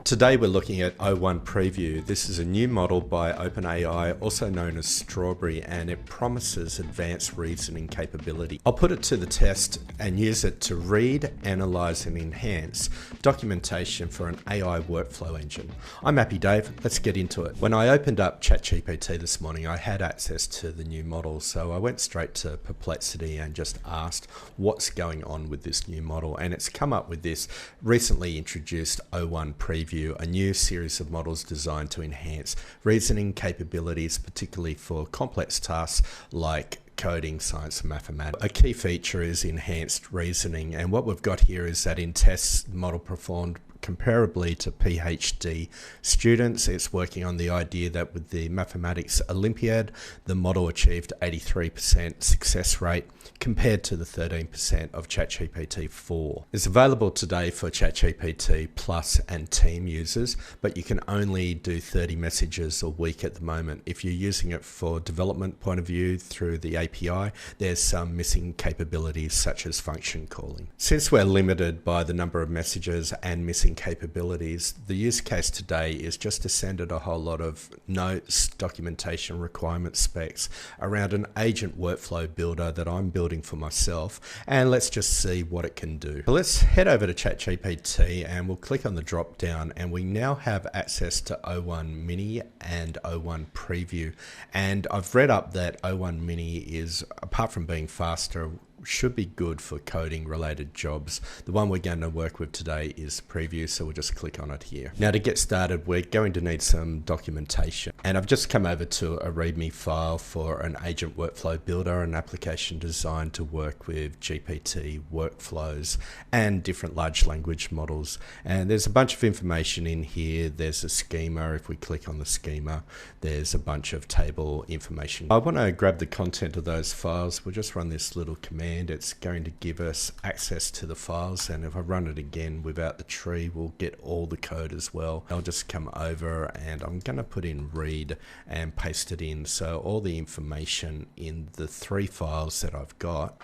Today we're looking at O1 Preview. This is a new model by OpenAI, also known as Strawberry, and it promises advanced reasoning capability. I'll put it to the test and use it to read, analyze, and enhance documentation for an AI workflow engine. I'm Happy Dave, let's get into it. When I opened up ChatGPT this morning, I had access to the new model, so I went straight to Perplexity and just asked what's going on with this new model, and it's come up with this recently introduced O1 Preview, a new series of models designed to enhance reasoning capabilities, particularly for complex tasks like coding, science, and mathematics. A key feature is enhanced reasoning, and what we've got here is that in tests, the model performed comparably to PhD students. It's working on the idea that with the Mathematics Olympiad, the model achieved 83% success rate compared to the 13% of ChatGPT-4. It's available today for ChatGPT Plus and Team users, but you can only do 30 messages a week at the moment. If you're using it for development point of view through the API, there's some missing capabilities such as function calling. Since we're limited by the number of messages and missing capabilities, the use case today is just to send it a whole lot of notes, documentation, requirement specs around an agent workflow builder that I'm building for myself, and let's just see what it can do. So let's head over to ChatGPT and we'll click on the drop down, and we now have access to O1 Mini and O1 Preview, and I've read up that O1 Mini is, apart from being faster, should be good for coding related jobs. The one we're going to work with today is Preview, so we'll just click on it here. Now to get started, we're going to need some documentation, and I've just come over to a README file for an agent workflow builder, an application designed to work with GPT workflows and different large language models. And there's a bunch of information in here. There's a schema. If we click on the schema, there's a bunch of table information. I want to grab the content of those files. We'll just run this little command. It's going to give us access to the files, and if I run it again without the tree, we'll get all the code as well. I'll just come over and I'm going to put in read and paste it in, so all the information in the three files that I've got,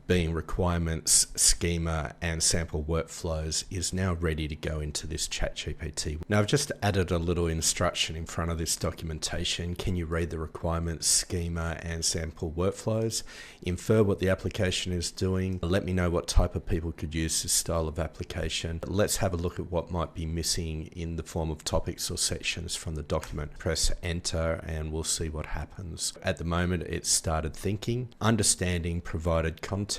being requirements, schema, and sample workflows, is now ready to go into this ChatGPT. Now I've just added a little instruction in front of this documentation. Can you read the requirements, schema, and sample workflows? Infer what the application is doing. Let me know what type of people could use this style of application. Let's have a look at what might be missing in the form of topics or sections from the document. Press enter and we'll see what happens. At the moment it's started thinking, understanding provided context,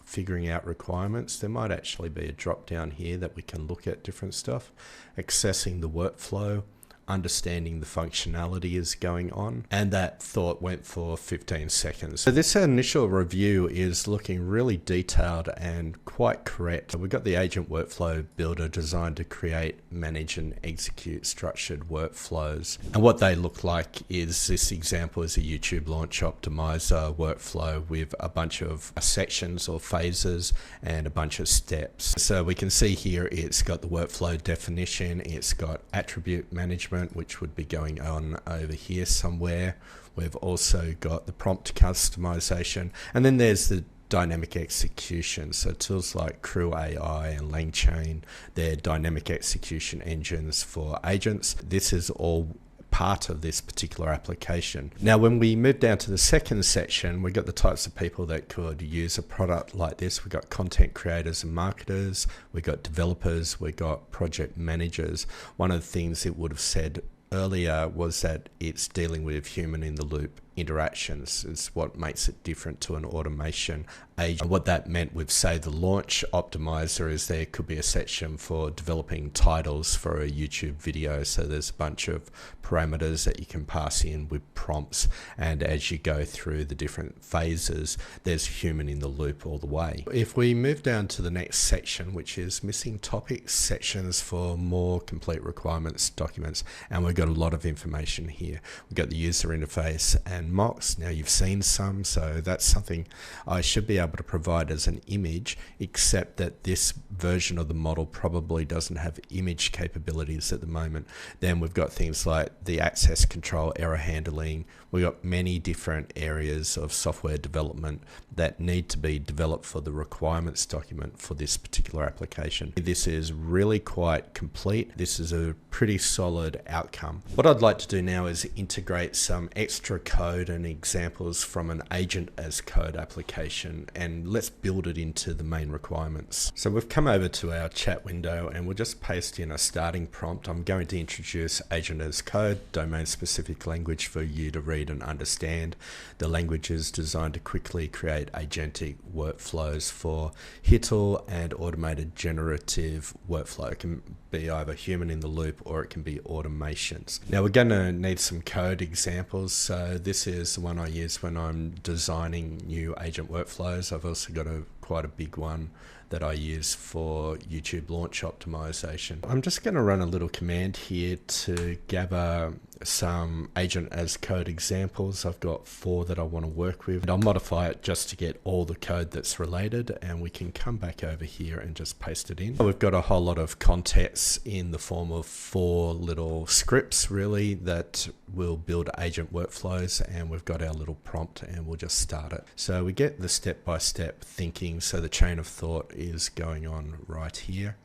figuring out requirements. There might actually be a drop down here that we can look at different stuff. Accessing the workflow, understanding the functionality is going on, and that thought went for 15 seconds. So this initial review is looking really detailed and quite correct. We've got the agent workflow builder designed to create, manage, and execute structured workflows. And what they look like is, this example is a YouTube launch optimizer workflow with a bunch of sections or phases and a bunch of steps. So we can see here it's got the workflow definition, it's got attribute management, which would be going on over here somewhere. We've also got the prompt customization, and then there's the dynamic execution. So tools like Crew AI and LangChain, they're dynamic execution engines for agents. This is all part of this particular application. Now when we move down to the second section, we've got the types of people that could use a product like this. We've got content creators and marketers, we've got developers, we've got project managers. One of the things it would have said earlier was that it's dealing with human in the loop interactions is what makes it different to an automation agent. And what that meant with, say, the launch optimizer is there could be a section for developing titles for a YouTube video. So there's a bunch of parameters that you can pass in with prompts, and as you go through the different phases, there's human in the loop all the way. If we move down to the next section, which is missing topics, sections for more complete requirements documents, and we've got a lot of information here. We've got the user interface and and mocks. Now you've seen some, so that's something I should be able to provide as an image, except that this version of the model probably doesn't have image capabilities at the moment. Then we've got things like the access control, error handling. We've got many different areas of software development that need to be developed for the requirements document for this particular application. This is really quite complete. This is a pretty solid outcome. What I'd like to do now is integrate some extra code and examples from an agent as code application, and let's build it into the main requirements. So we've come over to our chat window and we'll just paste in a starting prompt. I'm going to introduce agent as code, domain specific language for you to read and understand. The language is designed to quickly create agentic workflows for HITL and automated generative workflow. It can be either human in the loop or it can be automations. Now we're going to need some code examples. So this is the one I use when I'm designing new agent workflows. I've also got quite a big one that I use for YouTube launch optimization. I'm just going to run a little command here to gather some agent as code examples. I've got 4 that I want to work with, and I'll modify it just to get all the code that's related, and we can come back over here and just paste it in. We've got a whole lot of context in the form of 4 little scripts really that will build agent workflows, and we've got our little prompt and we'll just start it. So we get the step-by-step thinking, so the chain of thought is going on right here.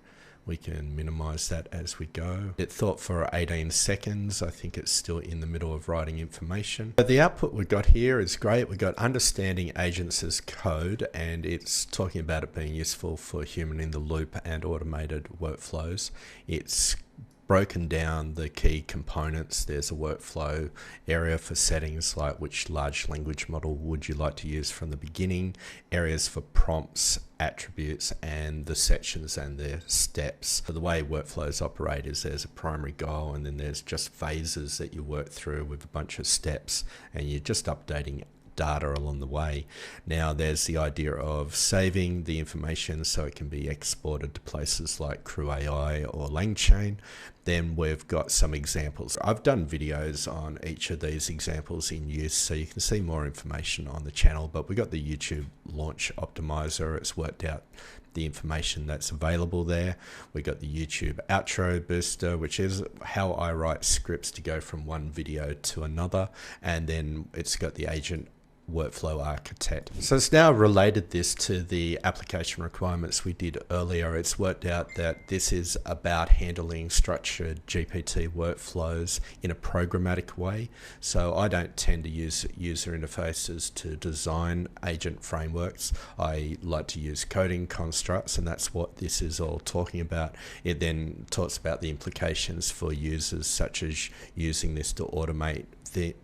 We can minimize that as we go. It thought for 18 seconds. I think it's still in the middle of writing information. But the output we've got here is great. We've got understanding agents as code, and it's talking about it being useful for human in the loop and automated workflows. It's broken down the key components. There's a workflow area for settings like which large language model would you like to use from the beginning, areas for prompts, attributes, and the sections and their steps. So the way workflows operate is there's a primary goal and then there's just phases that you work through with a bunch of steps, and you're just updating data along the way. Now there's the idea of saving the information so it can be exported to places like Crew AI or LangChain. Then we've got some examples. I've done videos on each of these examples in use, so you can see more information on the channel, but we got the YouTube launch optimizer. It's worked out the information that's available there. We got the YouTube outro booster, which is how I write scripts to go from one video to another, and then it's got the agent workflow architect. So it's now related this to the application requirements we did earlier. It's worked out that this is about handling structured GPT workflows in a programmatic way. So I don't tend to use user interfaces to design agent frameworks. I like to use coding constructs, and that's what this is all talking about. It then talks about the implications for users, such as using this to automate the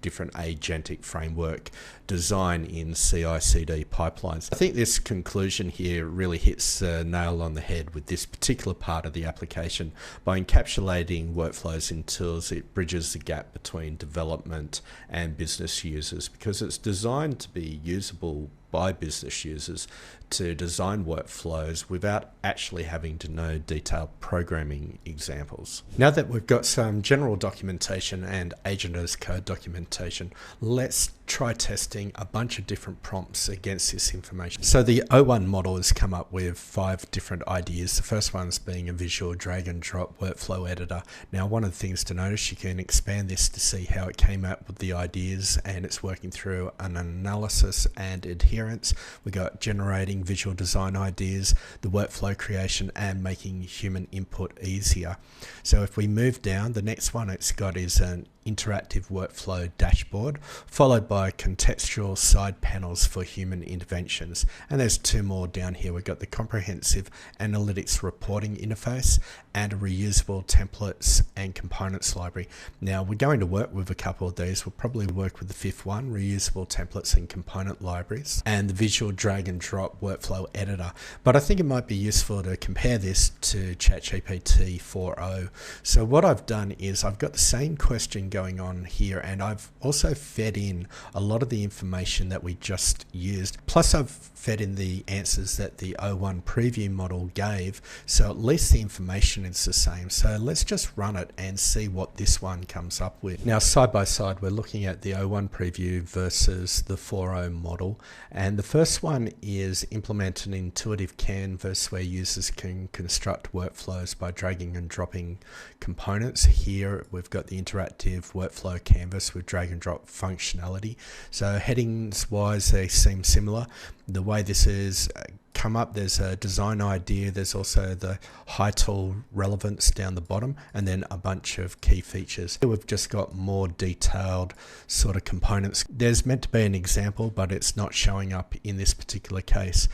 different agentic framework design in CI/CD pipelines. I think this conclusion here really hits the nail on the head with this particular part of the application. By encapsulating workflows in tools, it bridges the gap between development and business users, because it's designed to be usable by business users to design workflows without actually having to know detailed programming examples. Now that we've got some general documentation and agent as code documentation, let's try testing a bunch of different prompts against this information. So the O1 model has come up with 5 different ideas. The first one's being a visual drag and drop workflow editor. Now one of the things to notice, you can expand this to see how it came up with the ideas, and it's working through an analysis and adherence. We got generating visual design ideas, the workflow creation, and making human input easier. So if we move down, the next one it's got is an interactive workflow dashboard, followed by contextual side panels for human interventions. And there's 2 more down here. We've got the comprehensive analytics reporting interface and a reusable templates and components library. Now we're going to work with a couple of these. We'll probably work with the 5th one, reusable templates and component libraries. and the visual drag and drop workflow editor. But I think it might be useful to compare this to GPT-4o. So what I've done is I've got the same question going on here, and I've also fed in a lot of the information that we just used. Plus I've fed in the answers that the O1 preview model gave. So at least the information is the same. So let's just run it and see what this one comes up with. Now side by side we're looking at the O1 preview versus the 4o model. And the first one is implement an intuitive canvas where users can construct workflows by dragging and dropping components. Here we've got the interactive workflow canvas with drag and drop functionality. So headings wise they seem similar. The way this is come up, there's a design idea, there's also the HITL relevance down the bottom, and then a bunch of key features. Here we've just got more detailed sort of components. There's meant to be an example, but it's not showing up in this particular case.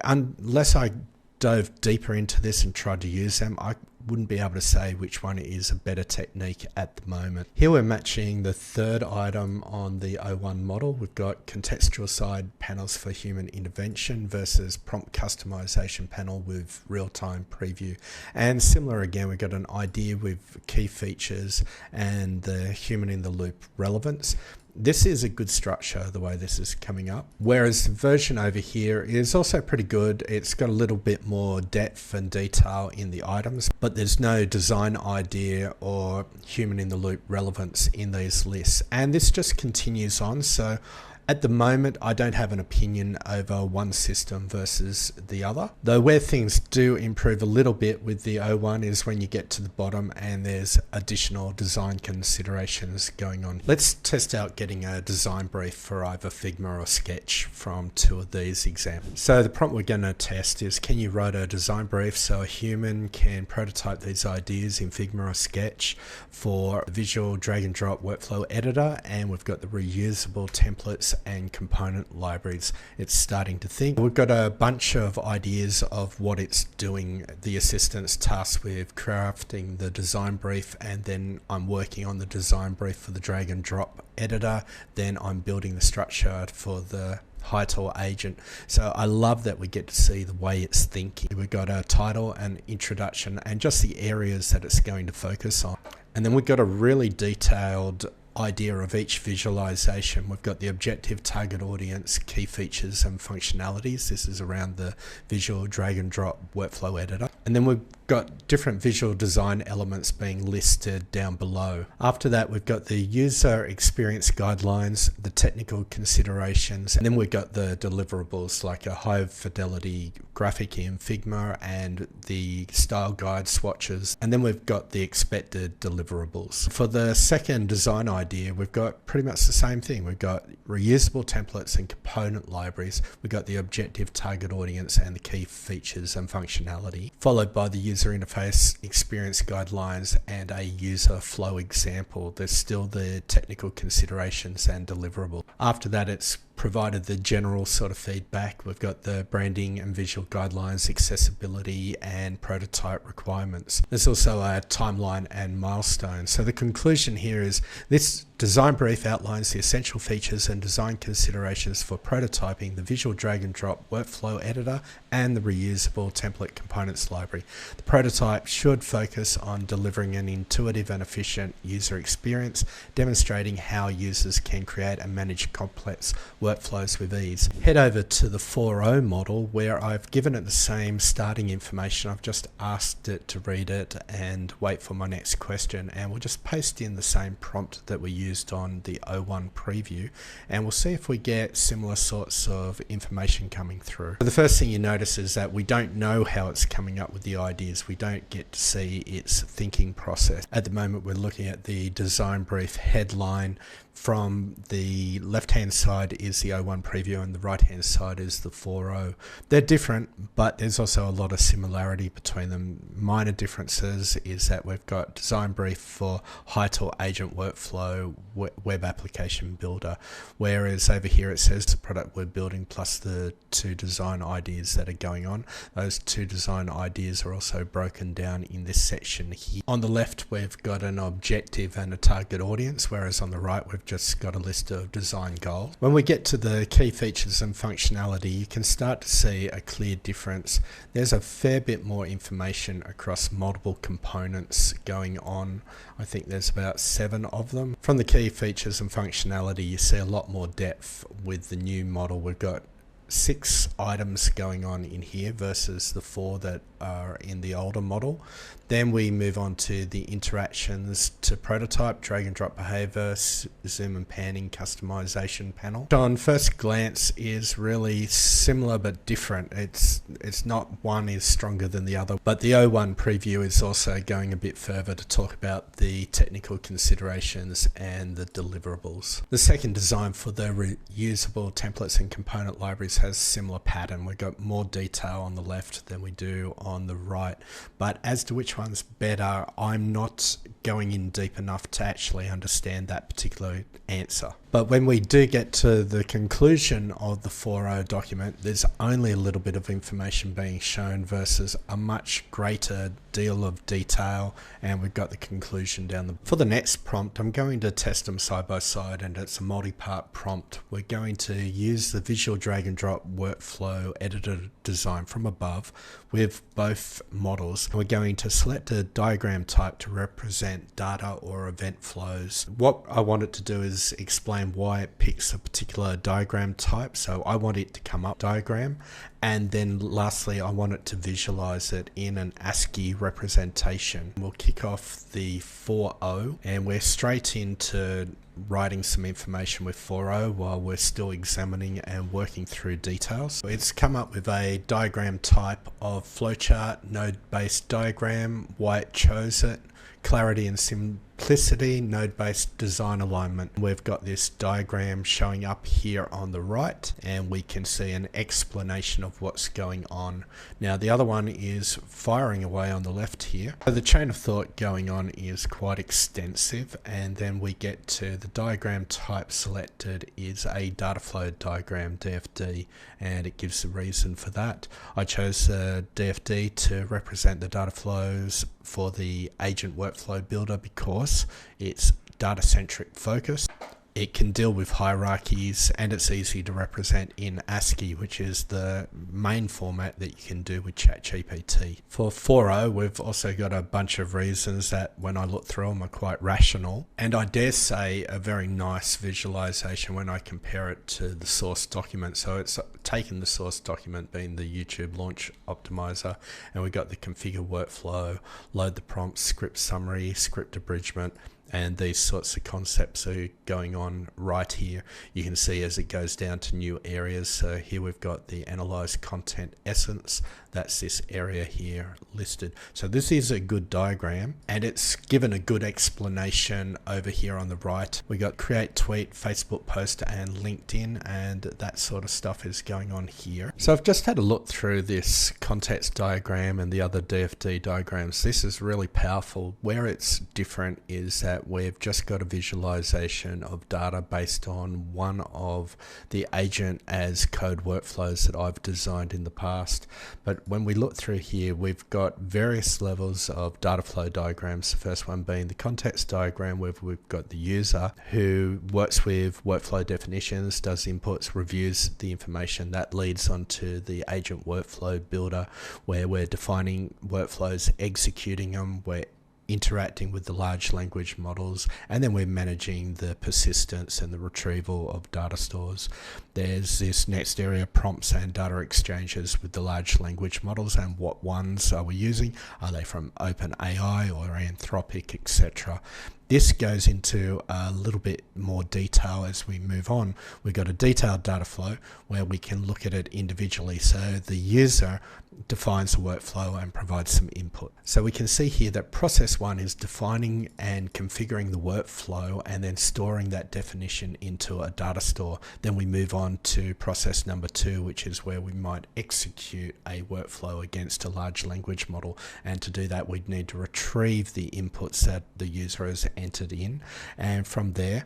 Unless I dove deeper into this and tried to use them, I wouldn't be able to say which one is a better technique at the moment. Here we're matching the third item on the O1 model. We've got contextual side panels for human intervention versus prompt customization panel with real-time preview. And similar again, we've got an idea with key features and the human in the loop relevance. This is a good structure, the way this is coming up. Whereas the version over here is also pretty good. It's got a little bit more depth and detail in the items, but there's no design idea or human in the loop relevance in these lists. And this just continues on. So at the moment, I don't have an opinion over one system versus the other. Though where things do improve a little bit with the O1 is when you get to the bottom and there's additional design considerations going on. Let's test out getting a design brief for either Figma or Sketch from two of these examples. So the prompt we're going to test is, can you write a design brief so a human can prototype these ideas in Figma or Sketch for visual drag and drop workflow editor? And we've got the reusable templates and component libraries. It's starting to think. We've got a bunch of ideas of what it's doing. The assistant's tasked with crafting the design brief, and then I'm working on the design brief for the drag and drop editor. Then I'm building the structure for the HITL agent. So I love that we get to see the way it's thinking. We've got a title and introduction and just the areas that it's going to focus on. And then we've got a really detailed idea of each visualization. We've got the objective, target audience, key features and functionalities. This is around the visual drag and drop workflow editor. And then we've got different visual design elements being listed down below. After that, we've got the user experience guidelines, the technical considerations, and then we've got the deliverables like a high fidelity graphic in Figma and the style guide swatches. And then we've got the expected deliverables. For the second design idea, we've got pretty much the same thing. We've got reusable templates and component libraries. We've got the objective, target audience, and the key features and functionality, followed by the user interface experience guidelines and a user flow example. There's still the technical considerations and deliverable. After that, it's provided the general sort of feedback. We've got the branding and visual guidelines, accessibility and prototype requirements. There's also a timeline and milestones. So the conclusion here is this design brief outlines the essential features and design considerations for prototyping the visual drag and drop workflow editor and the reusable template components library. The prototype should focus on delivering an intuitive and efficient user experience, demonstrating how users can create and manage complex workflows with ease. Head over to the 4o model where I've given it the same starting information. I've just asked it to read it and wait for my next question, and we'll just paste in the same prompt that we used on the O1 preview, and we'll see if we get similar sorts of information coming through. The first thing you notice is that we don't know how it's coming up with the ideas. We don't get to see its thinking process. At the moment, we're looking at the design brief headline. From the left-hand side is the O1 preview and the right-hand side is the 4o. They're different, but there's also a lot of similarity between them. Minor differences is that we've got design brief for HITL agent workflow web application builder, whereas over here it says the product we're building plus the two design ideas that are going on. Those two design ideas are also broken down in this section here. On the left, we've got an objective and a target audience, whereas on the right, we've we've just got a list of design goals. When we get to the key features and functionality, you can start to see a clear difference. There's a fair bit more information across multiple components going on. I think there's about 7 of them. From the key features and functionality, you see a lot more depth with the new model. We've got 6 items going on in here versus the 4 that are in the older model. Then we move on to the interactions to prototype, drag and drop behavior, zoom and panning customization panel. On first glance is really similar but different. It's not one is stronger than the other, but the O1 preview is also going a bit further to talk about the technical considerations and the deliverables. The second design for the reusable templates and component libraries has similar pattern. We've got more detail on the left than we do on the right, but as to which one's better, I'm not going in deep enough to actually understand that particular answer. But when we do get to the conclusion of the 4o document, there's only a little bit of information being shown versus a much greater deal of detail, and we've got the conclusion down the... For the next prompt, I'm going to test them side by side, and it's a multi-part prompt. We're going to use the visual drag and drop workflow editor design from above with both models. We're going to select a diagram type to represent data or event flows. What I want it to do is explain why it picks a particular diagram type. So I want it to come up diagram, and then lastly I want it to visualize it in an ASCII representation. We'll kick off the 4o, and we're straight into writing some information with 4o while we're still examining and working through details. It's come up with a diagram type of flowchart, node-based diagram, why it chose it, clarity and simplicity, node-based design alignment. We've got this diagram showing up here on the right, and we can see an explanation of what's going on. Now the other one is firing away on the left here. So the chain of thought going on is quite extensive, and then we get to the diagram type selected is a data flow diagram, DFD, and it gives the reason for that. I chose DFD to represent the data flows for the agent workflow builder because it's data-centric focus. It can deal with hierarchies, and it's easy to represent in ASCII, which is the main format that you can do with ChatGPT. For 4o, we've also got a bunch of reasons that when I look through them are quite rational, and I dare say a very nice visualization when I compare it to the source document. So it's taken the source document being the YouTube launch optimizer, and we've got the configure workflow, load the prompt, script summary, script abridgment, and these sorts of concepts are going on right here. You can see as it goes down to new areas. So here we've got the analyze content essence. That's this area here listed. So this is a good diagram, and it's given a good explanation over here on the right. We got create tweet, Facebook post, and LinkedIn, and that sort of stuff is going on here. So I've just had a look through this context diagram and the other DFD diagrams. This is really powerful. Where it's different is that we've just got a visualization of data based on one of the agent as code workflows that I've designed in the past. But when we look through here, we've got various levels of data flow diagrams. The first one being the context diagram, where we've got the user who works with workflow definitions, does inputs, reviews the information. That leads onto the agent workflow builder, where we're defining workflows, executing them, we're interacting with the large language models, and then we're managing the persistence and the retrieval of data stores. There's this next area, prompts and data exchanges with the large language models, and what ones are we using? Are they from OpenAI or Anthropic, etc.? This goes into a little bit more detail as we move on. We've got a detailed data flow where we can look at it individually. So the user defines the workflow and provides some input. So we can see here that process 1 is defining and configuring the workflow and then storing that definition into a data store. Then we move on to process number 2, which is where we might execute a workflow against a large language model. And to do that, we'd need to retrieve the inputs that the user has entered in. And from there,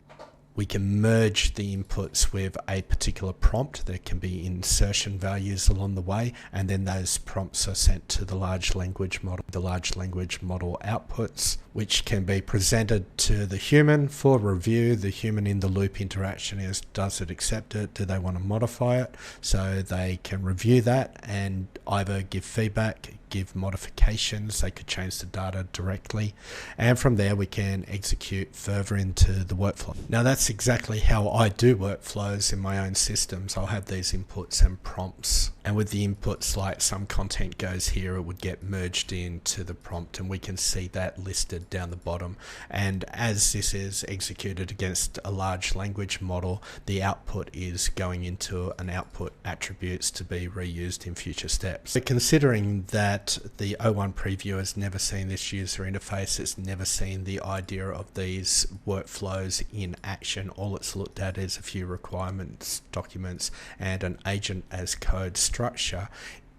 We can merge the inputs with a particular prompt. There can be insertion values along the way, and then those prompts are sent to the large language model. The large language model outputs, which can be presented to the human for review. The human in the loop interaction is, does it accept it? Do they want to modify it? So they can review that and either give feedback, give modifications. They could change the data directly, and from there we can execute further into the workflow. Now that's exactly how I do workflows in my own systems. I'll have these inputs and prompts, and with the inputs, like some content goes here, it would get merged into the prompt, and we can see that listed down the bottom. And as this is executed against a large language model, the output is going into an output attributes to be reused in future steps. But considering that the O1 preview has never seen this user interface, it's never seen the idea of these workflows in action, all it's looked at is a few requirements documents and an agent as code structure,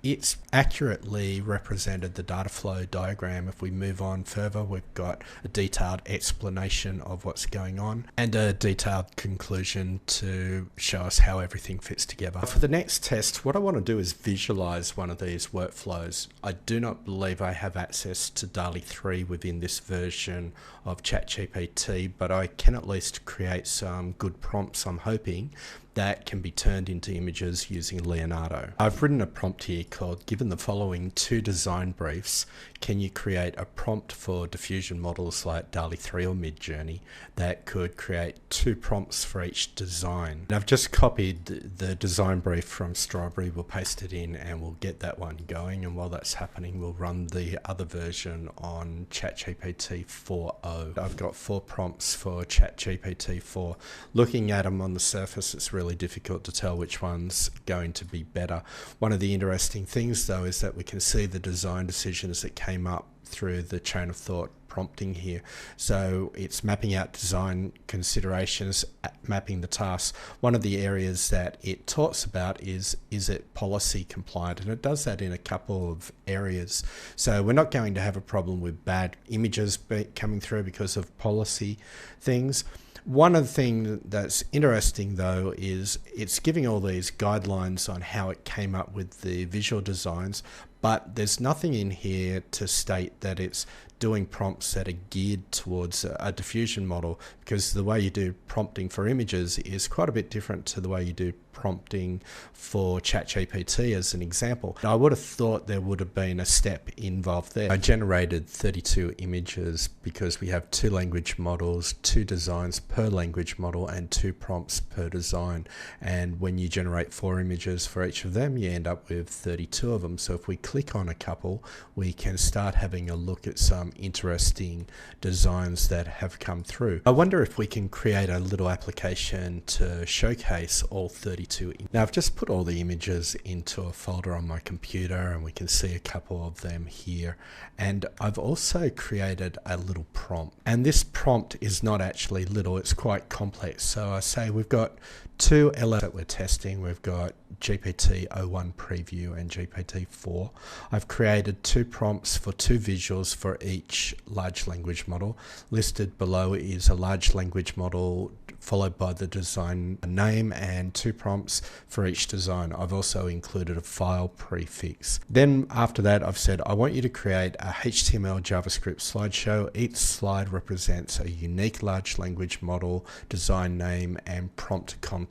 it's accurately represented the data flow diagram. If we move on further, we've got a detailed explanation of what's going on and a detailed conclusion to show us how everything fits together. For the next test, what I want to do is visualize one of these workflows. I do not believe I have access to DALL-E 3 within this version of ChatGPT, but I can at least create some good prompts, I'm hoping, that can be turned into images using Leonardo. I've written a prompt here called, given the following 2 design briefs, can you create a prompt for diffusion models like DALL-E 3 or Midjourney that could create 2 prompts for each design. And I've just copied the design brief from Strawberry, we'll paste it in and we'll get that one going, and while that's happening we'll run the other version on GPT-4o. I've got 4 prompts for GPT-4. Looking at them on the surface, it's really difficult to tell which one's going to be better. One of the interesting things though is that we can see the design decisions that came up through the chain of thought prompting here. So it's mapping out design considerations, mapping the tasks. One of the areas that it talks about is it policy compliant? And it does that in a couple of areas. So we're not going to have a problem with bad images coming through because of policy things. One of the things that's interesting though is it's giving all these guidelines on how it came up with the visual designs, but there's nothing in here to state that it's doing prompts that are geared towards a diffusion model, because the way you do prompting for images is quite a bit different to the way you do prompting for ChatGPT as an example. I would have thought there would have been a step involved there. I generated 32 images because we have 2 language models, 2 designs per language model and 2 prompts per design. And when you generate 4 images for each of them, you end up with 32 of them. So if we click on a couple, we can start having a look at some interesting designs that have come through. I wonder if we can create a little application to showcase all 32. Now I've just put all the images into a folder on my computer and we can see a couple of them here, and I've also created a little prompt, and this prompt is not actually little, it's quite complex. So I say we've got 2 LLMs that we're testing. We've got GPT-O1 preview and GPT-4. I've created 2 prompts for 2 visuals for each large language model. Listed below is a large language model followed by the design name and 2 prompts for each design. I've also included a file prefix. Then after that, I've said I want you to create a HTML JavaScript slideshow. Each slide represents a unique large language model, design name and prompt content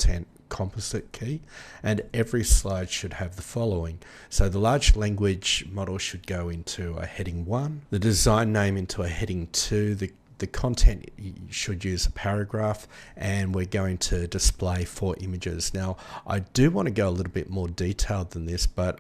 composite key, and every slide should have the following. So the large language model should go into a heading 1, the design name into a heading 2, the content should use a paragraph, and we're going to display 4 images. Now I do want to go a little bit more detailed than this, but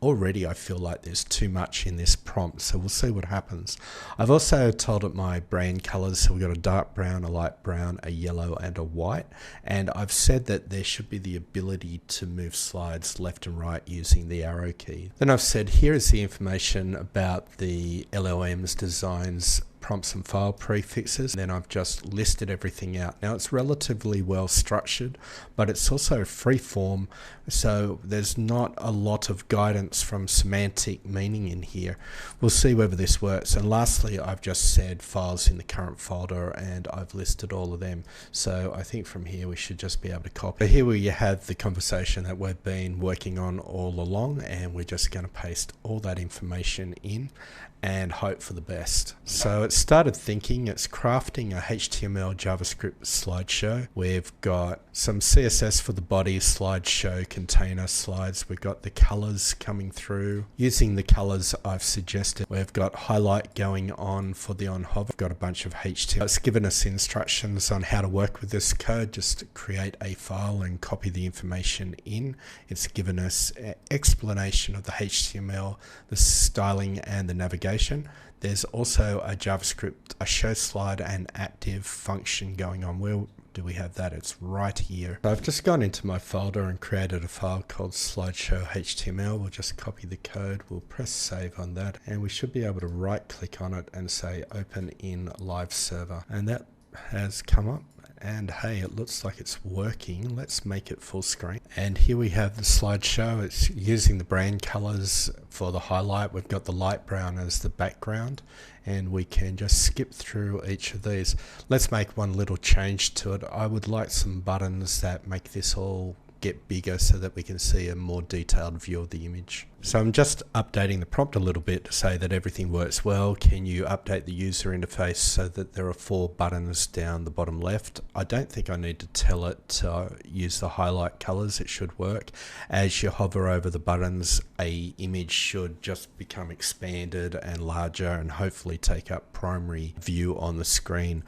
already I feel like there's too much in this prompt, so we'll see what happens. I've also told it my brand colors, so we've got a dark brown, a light brown, a yellow and a white, and I've said that there should be the ability to move slides left and right using the arrow key. Then I've said here is the information about the LLM's designs prompts and file prefixes. Then I've just listed everything out. Now it's relatively well structured, but it's also free form, so there's not a lot of guidance from semantic meaning in here. We'll see whether this works. And lastly, I've just said files in the current folder, and I've listed all of them. So I think from here we should just be able to copy. Here we have the conversation that we've been working on all along, and we're just going to paste all that information in and hope for the best. So it started thinking. It's crafting a HTML JavaScript slideshow. We've got some CSS for the body, slideshow container slides. We've got the colors coming through. Using the colors I've suggested, we've got highlight going on for the on hover. We've got a bunch of HTML. It's given us instructions on how to work with this code. Just create a file and copy the information in. It's given us an explanation of the HTML, the styling and the navigation. There's also a JavaScript, a show slide and active function going on. Where do we have that? It's right here. So I've just gone into my folder and created a file called slideshow HTML. We'll just copy the code. We'll press save on that, and we should be able to right click on it and say open in live server. And that has come up. And hey, it looks like it's working. Let's make it full screen. And here we have the slideshow. It's using the brand colors for the highlight. We've got the light brown as the background, and we can just skip through each of these. Let's make one little change to it. I would like some buttons that make this all get bigger so that we can see a more detailed view of the image. So I'm just updating the prompt a little bit to say that everything works well. Can you update the user interface so that there are 4 buttons down the bottom left? I don't think I need to tell it to use the highlight colors. It should work. As you hover over the buttons, a image should just become expanded and larger and hopefully take up primary view on the screen.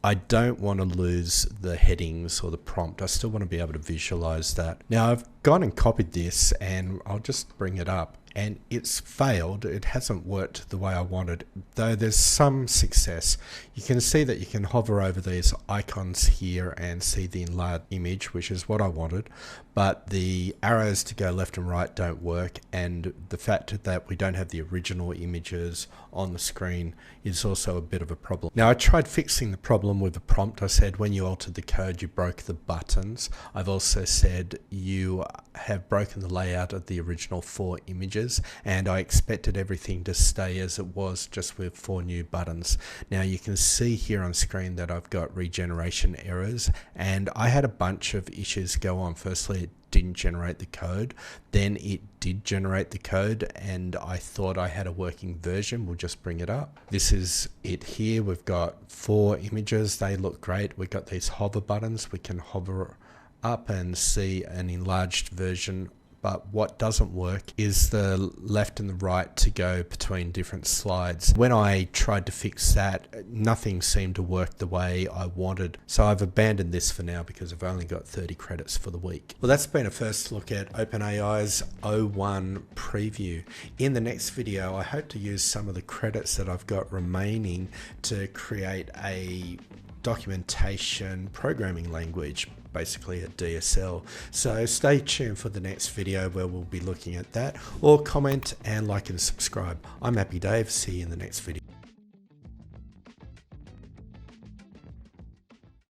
I don't want to lose the headings or the prompt. I still want to be able to visualize that. Now I've gone and copied this, and I'll just bring it up, and it's failed. It hasn't worked the way I wanted, though there's some success. You can see that you can hover over these icons here and see the enlarged image, which is what I wanted, but the arrows to go left and right don't work, and the fact that we don't have the original images on the screen is also a bit of a problem. Now I tried fixing the problem with a prompt. I said when you altered the code you broke the buttons. I've also said you have broken the layout of the original 4 images, and I expected everything to stay as it was, just with 4 new buttons. Now you can see here on screen that I've got regeneration errors, and I had a bunch of issues go on. Firstly, it didn't generate the code, then it did generate the code, and I thought I had a working version. We'll just bring it up. This is it here. We've got 4 images. They look great. We've got these hover buttons. We can hover up and see an enlarged version, but what doesn't work is the left and the right to go between different slides. When I tried to fix that, nothing seemed to work the way I wanted, so I've abandoned this for now because I've only got 30 credits for the week. Well, that's been a first look at OpenAI's O1 preview. In the next video, I hope to use some of the credits that I've got remaining to create a documentation programming language, basically a DSL. So stay tuned for the next video where we'll be looking at that, or comment and like and subscribe. I'm Happy Dave. See you in the next video.